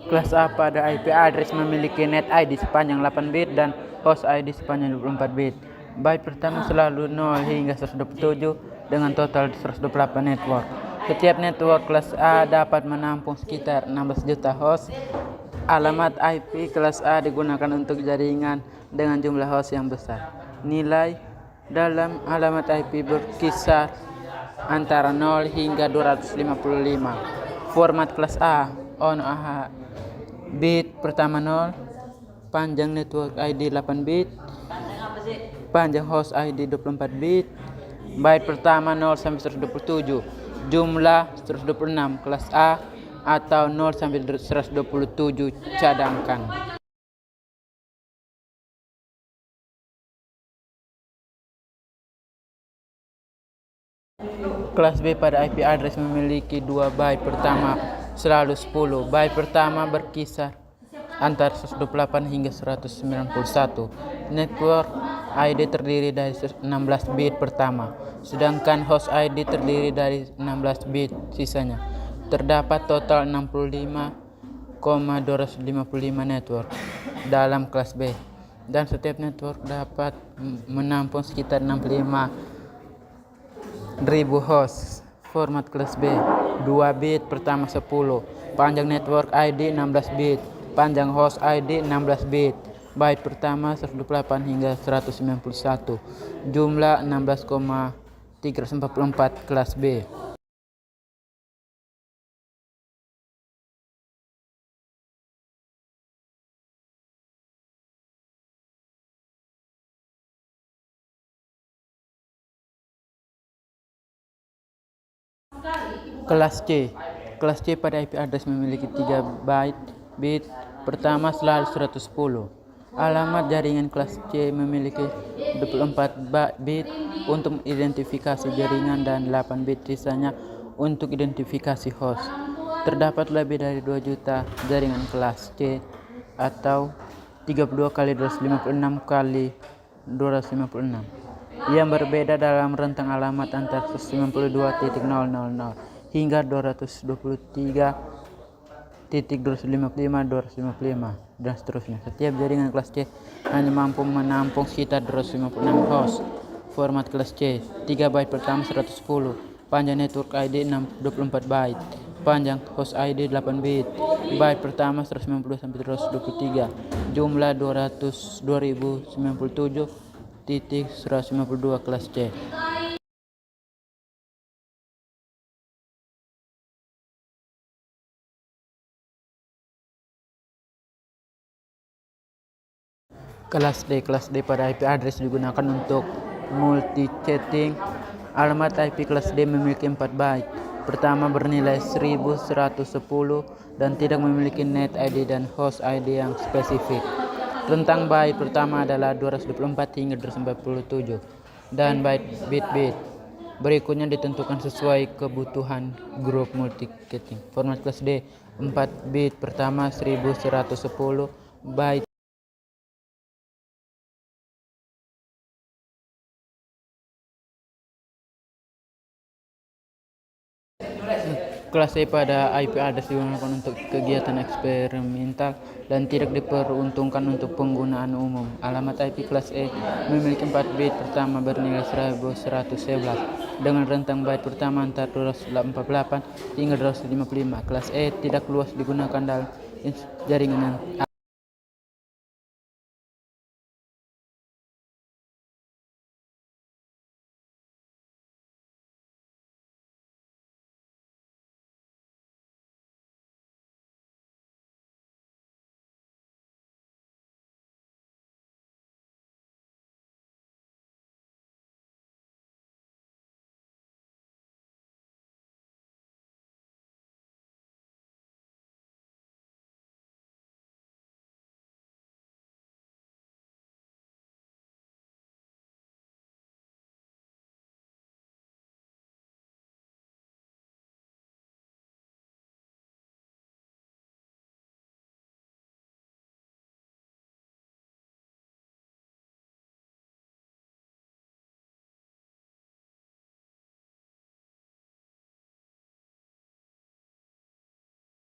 Kelas A pada IP address memiliki net ID sepanjang 8 bit dan host ID sepanjang 24 bit. Byte pertama selalu 0 hingga 127 dengan total 128 network. Setiap network kelas A dapat menampung sekitar 16 juta host. Alamat IP kelas A digunakan untuk jaringan dengan jumlah host yang besar. Nilai dalam alamat IP berkisar antara 0 hingga 255. Format kelas A on AH bit pertama 0, panjang network ID 8 bit, panjang host ID 24 bit, byte pertama 0 sampai 127, jumlah 126 kelas A atau 0 sampai 127 cadangkan. Kelas B pada IP address memiliki 2 byte pertama selalu 10. Byte pertama berkisar antara 128 hingga 191. Network ID terdiri dari 16 bit pertama, sedangkan host ID terdiri dari 16 bit sisanya. Terdapat total 65,255 network dalam kelas B, dan setiap network dapat menampung sekitar 65.000 host. Format kelas B 2 bit pertama 10, panjang network ID 16 bit, panjang host ID 16 bit, byte pertama 128 hingga 191, jumlah 16,344 kelas B. Kelas C. Kelas C pada IP address memiliki 3 byte bit pertama selalu 110. Alamat jaringan kelas C memiliki 24 bit untuk identifikasi jaringan dan 8 bit sisanya untuk identifikasi host. Terdapat lebih dari 2 juta jaringan kelas C atau 32 kali 256 kali 256 yang berbeda dalam rentang alamat antara 192.000 hingga 223.255 dan seterusnya. Setiap jaringan kelas C hanya mampu menampung sekitar 256 host. Format kelas C 3 byte pertama 110, panjang network ID 24 byte, panjang host ID 8 bit, byte pertama 192 sampai 223, jumlah 200.097.152 kelas C. Kelas D. Kelas D pada IP address digunakan untuk multi-chatting. Alamat IP kelas D memiliki 4 byte. Pertama bernilai 1110 dan tidak memiliki net ID dan host ID yang spesifik. Rentang byte pertama adalah 224 hingga 247 dan byte bit-bit. Berikutnya ditentukan sesuai kebutuhan grup multi-chatting. Format kelas D 4 bit pertama 1110 byte. Kelas E pada IP address digunakan untuk kegiatan eksperimental dan tidak diperuntukkan untuk penggunaan umum. Alamat IP kelas E memiliki 4 bit pertama bernilai 1111 dengan rentang byte pertama antara 248 hingga 255. Kelas E tidak luas digunakan dalam jaringan